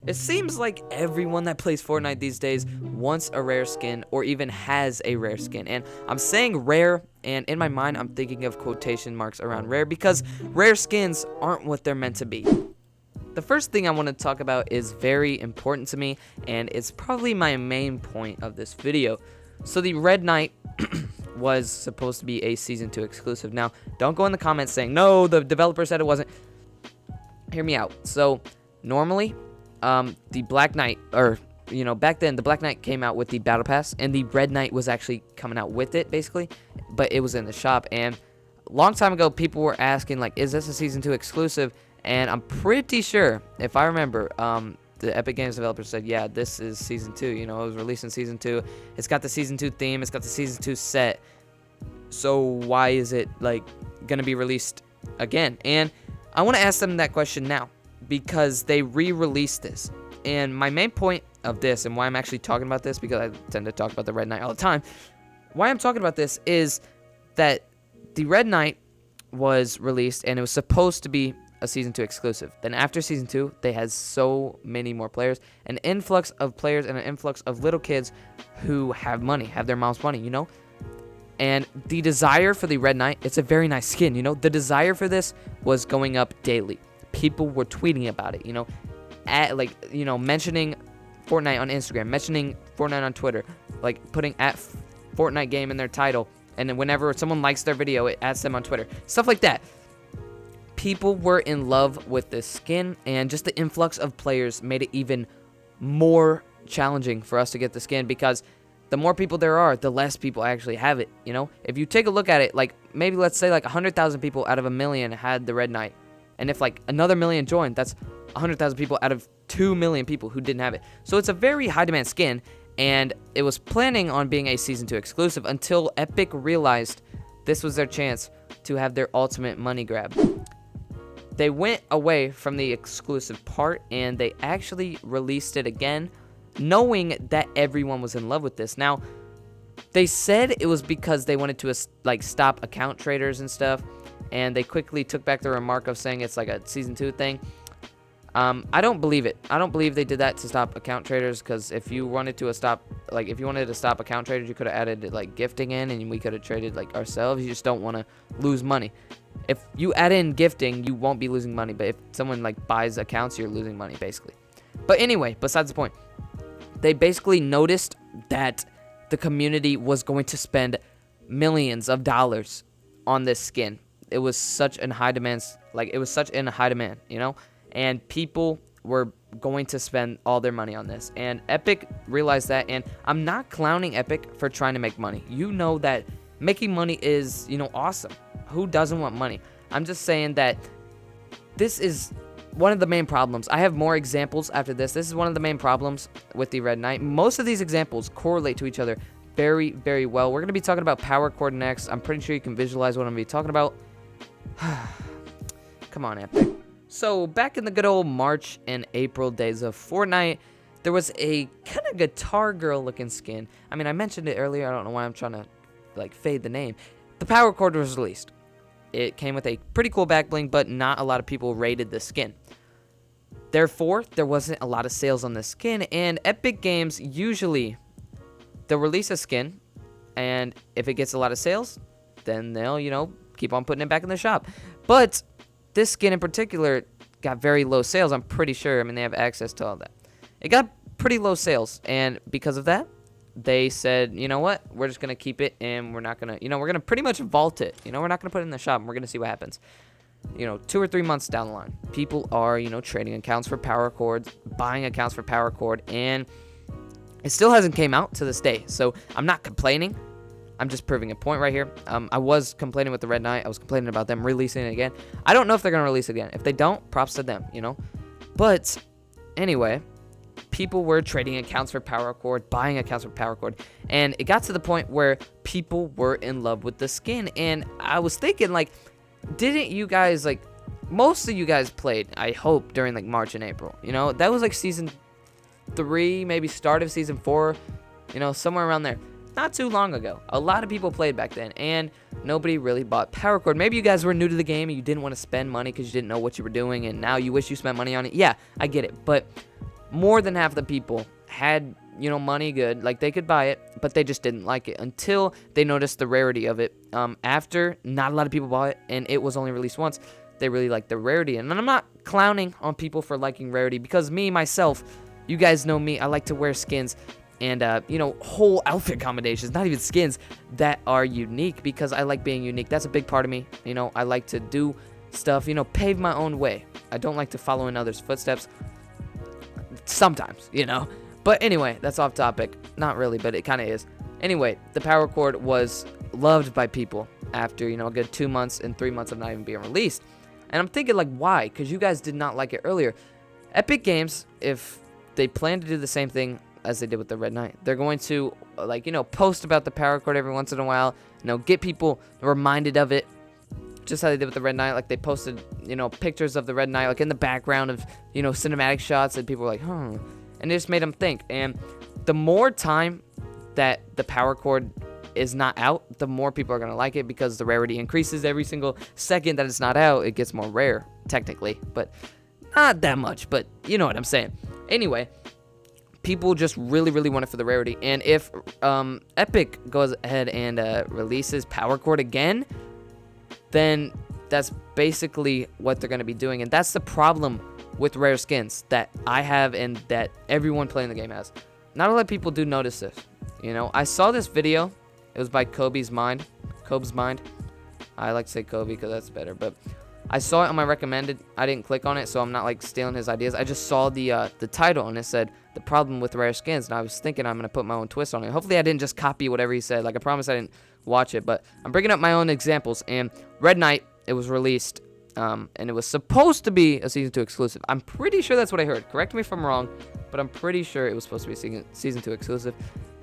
It seems like everyone that plays Fortnite these days wants a rare skin or even has a rare skin. And I'm saying rare, and in my mind I'm thinking of quotation marks around rare because rare skins aren't what they're meant to be. The first thing I want to talk about is very important to me, and it's probably my main point of this video. So the Red Knight was supposed to be a Season 2 exclusive. Now, don't go in the comments saying, no, the developer said it wasn't. Hear me out. So, normally, the Black Knight, or, back then, the Black Knight came out with the Battle Pass, and the Red Knight was actually coming out with it, basically, but it was in the shop, and a long time ago, people were asking, like, is this a Season 2 exclusive? And I'm pretty sure, if I remember, the Epic Games developer said, yeah, this is Season 2, it was released in Season 2, it's got the Season 2 theme, it's got the Season 2 set, so why is it, gonna be released again? And I want to ask them that question now, because they re-released this, and my main point of this, and why I'm actually talking about this, because I tend to talk about the Red Knight all the time, why I'm talking about this is that the Red Knight was released, and it was supposed to be a Season 2 exclusive. Then after Season 2, they had so many more players, an influx of players and an influx of little kids who have money, have their mom's money, And the desire for the Red Knight, it's a very nice skin, The desire for this was going up daily. People were tweeting about it, mentioning Fortnite on Instagram, mentioning Fortnite on Twitter, putting @Fortnite game in their title, and then whenever someone likes their video, it adds them on Twitter. Stuff like that. People were in love with this skin, and just the influx of players made it even more challenging for us to get the skin, because the more people there are, the less people actually have it, If you take a look at it, maybe let's say 100,000 people out of 1 million had the Red Knight, and if another million joined, that's 100,000 people out of 2 million people who didn't have it. So it's a very high demand skin, and it was planning on being a Season 2 exclusive until Epic realized this was their chance to have their ultimate money grab. They went away from the exclusive part, and they actually released it again, knowing that everyone was in love with this. Now, they said it was because they wanted to stop account traders and stuff, and they quickly took back the remark of saying it's a Season 2 thing. I don't believe it. I don't believe they did that to stop account traders, because if you wanted to stop account traders, you could have added gifting in, and we could have traded ourselves. You just don't want to lose money. If you add in gifting, you won't be losing money, but if someone buys accounts, you're losing money basically. But anyway, besides the point, they basically noticed that the community was going to spend millions of dollars on this skin. It was such in high demand, and people were going to spend all their money on this, and Epic realized that. And I'm not clowning Epic for trying to make money. That making money is awesome. Who doesn't want money? I'm just saying that this is one of the main problems. I have more examples after this. This is one of the main problems with the Red Knight. Most of these examples correlate to each other very, very well. We're going to be talking about power cord next. I'm pretty sure you can visualize what I'm going to be talking about. Come on, Epic. So, back in the good old March and April days of Fortnite, there was a kind of guitar girl looking skin. I mean, I mentioned it earlier. I don't know why I'm trying to, fade the name. The power cord was released. It came with a pretty cool back bling, but not a lot of people rated the skin. Therefore, there wasn't a lot of sales on this skin, and Epic Games usually, they'll release a skin, and if it gets a lot of sales, then they'll, keep on putting it back in the shop. But this skin in particular got very low sales, I'm pretty sure. I mean, they have access to all that. It got pretty low sales, and because of that, they said, you know what, we're just going to keep it, and we're not going to, we're going to pretty much vault it. We're not going to put it in the shop, and we're going to see what happens. 2 or 3 months down the line, people are, trading accounts for power cords, buying accounts for power cord, and it still hasn't came out to this day. So I'm not complaining. I'm just proving a point right here. I was complaining with the Red Knight. I was complaining about them releasing it again. I don't know if they're going to release it again. If they don't, props to them, But anyway, people were trading accounts for power cord, buying accounts for power cord, and it got to the point where people were in love with the skin. And I was thinking, didn't you guys, most of you guys played, I hope, during March and April, that was Season 3, maybe start of Season 4, somewhere around there. Not too long ago. A lot of people played back then, and nobody really bought power cord. Maybe you guys were new to the game and you didn't want to spend money because you didn't know what you were doing, and now you wish you spent money on it. Yeah, I get it, but more than half the people had, you know, money good, like they could buy it, but they just didn't like it until they noticed the rarity of it. After not a lot of people bought it and it was only released once, they really liked the rarity. And I'm not clowning on people for liking rarity, because me, myself, you guys know me, I like to wear skins and, you know, whole outfit combinations, not even skins, that are unique, because I like being unique. That's a big part of me. You know, I like to do stuff, you know, pave my own way. I don't like to follow in others' footsteps. Sometimes, you know. But anyway, that's off topic. Not really, but it kind of is. Anyway, the power cord was loved by people after, you know, a good 2 months and 3 months of not even being released. And I'm thinking, like, why? Because you guys did not like it earlier. Epic Games, if they plan to do the same thing as they did with the Red Knight, they're going to, like, you know, post about the power cord every once in a while, you know, get people reminded of it, just how they did with the Red Knight. Like, they posted, you know, pictures of the Red Knight, like, in the background of, you know, cinematic shots, and people were like, huh. And it just made them think. And the more time that the power cord is not out, the more people are going to like it, because the rarity increases every single second that it's not out. It gets more rare, technically, but not that much, but you know what I'm saying. Anyway, people just really, really want it for the rarity. And if Epic goes ahead and releases power cord again, then that's basically what they're going to be doing. And that's the problem with rare skins that I have and that everyone playing the game has. Not a lot of people do notice this. You know, I saw this video. It was by Kobe's Mind. I like to say Kobe because that's better. But I saw it on my recommended. I didn't click on it, so I'm not like stealing his ideas. I just saw the title, and it said the problem with rare skins. And I was thinking I'm gonna put my own twist on it. Hopefully I didn't just copy whatever he said. Like, I promise I didn't watch it, but I'm bringing up my own examples. And Red Knight, it was released, and it was supposed to be a Season 2 exclusive. I'm pretty sure that's what I heard. Correct me if I'm wrong, but I'm pretty sure it was supposed to be a Season 2 exclusive.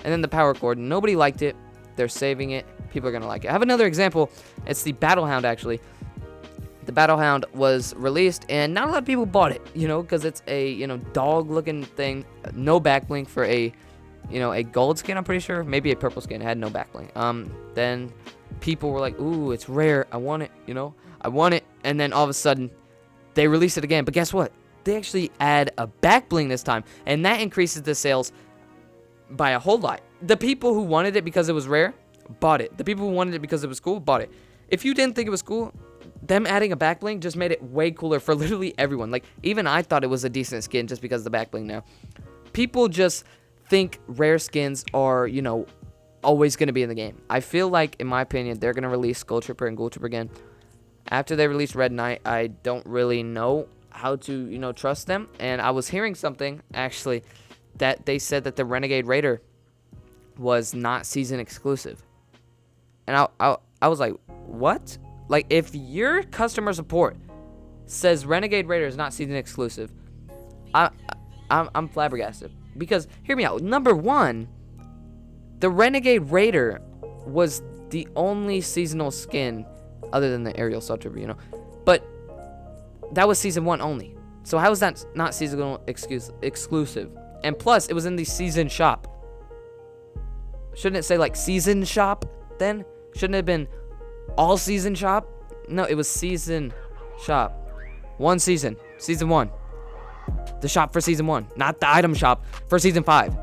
And then the power cord, nobody liked it. They're saving it. People are going to like it. I have another example. It's the Battle Hound, actually. The Battle Hound was released, and not a lot of people bought it, you know, because it's a, you know, dog-looking thing. No backbling for a, you know, a gold skin, I'm pretty sure. Maybe a purple skin. It had no backbling. Then people were like, ooh, it's rare. I want it, you know. I want it. And then all of a sudden, they release it again. But guess what? They actually add a back bling this time, and that increases the sales by a whole lot. The people who wanted it because it was rare bought it. The people who wanted it because it was cool bought it. If you didn't think it was cool, them adding a back bling just made it way cooler for literally everyone. Like, even I thought it was a decent skin just because of the back bling now. People just think rare skins are, you know, always going to be in the game. I feel like, in my opinion, they're going to release Skull Trooper and Ghoul Trooper again. After they released Red Knight, I don't really know how to, you know, trust them. And I was hearing something, actually, that they said that the Renegade Raider was not season exclusive. And I was like, what? Like, if your customer support says Renegade Raider is not season exclusive, I'm flabbergasted. Because, hear me out. Number one, the Renegade Raider was the only seasonal skin other than the Aerial Assault Trooper, you know. But that was season 1 only. So how is that not seasonal exclusive? And plus, it was in the season shop. Shouldn't it say like season shop then? Shouldn't it have been all season shop? No, it was season shop. One season. Season 1. The shop for season 1. Not the item shop for season 5.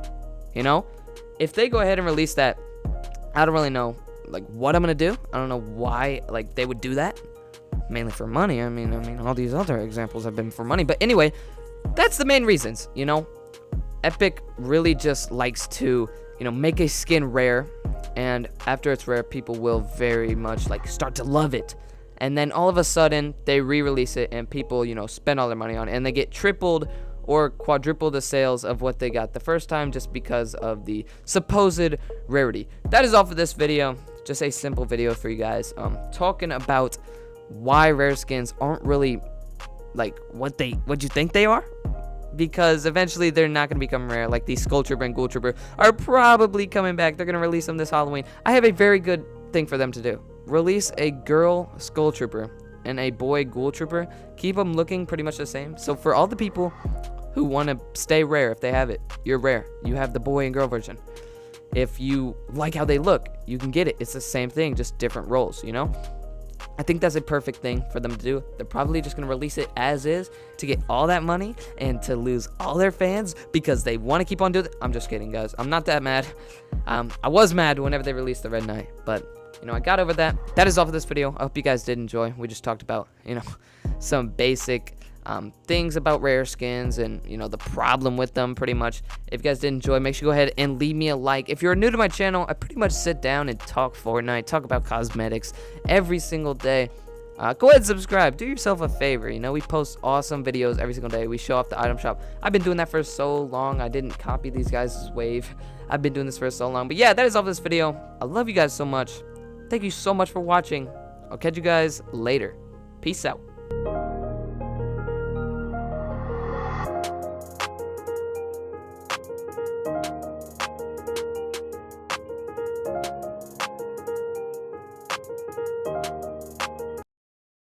You know? If they go ahead and release that, I don't really know like what I'm gonna do. I don't know why like they would do that. Mainly for money. I mean all these other examples have been for money. But anyway, that's the main reasons, you know. Epic really just likes to, you know, make a skin rare, and after it's rare, people will very much like start to love it. And then all of a sudden they re-release it and people, you know, spend all their money on it, and they get tripled or quadruple the sales of what they got the first time just because of the supposed rarity. That is all for this video. Just a simple video for you guys, talking about why rare skins aren't really like what you think they are, because eventually they're not going to become rare. Like the Skull Trooper and Ghoul Trooper are probably coming back. They're going to release them this Halloween. I have a very good thing for them to do. Release a girl Skull Trooper and a boy Ghoul Trooper. Keep them looking pretty much the same. So for all the people who want to stay rare, if they have it, you're rare. You have the boy and girl version. If you like how they look, you can get it. It's the same thing, just different roles, you know? I think that's a perfect thing for them to do. They're probably just going to release it as is to get all that money and to lose all their fans because they want to keep on doing it. I'm just kidding, guys. I'm not that mad. I was mad whenever they released the Red Knight, but, I got over that. That is all for this video. I hope you guys did enjoy. We just talked about, some basic things about rare skins and, the problem with them pretty much. If you guys did enjoy, make sure you go ahead and leave me a like. If you're new to my channel, I pretty much sit down and talk Fortnite, talk about cosmetics every single day. Go ahead and subscribe. Do yourself a favor. We post awesome videos every single day. We show off the item shop. I've been doing that for so long. I didn't copy these guys' wave. I've been doing this for so long. But yeah, that is all for this video. I love you guys so much. Thank you so much for watching. I'll catch you guys later. Peace out.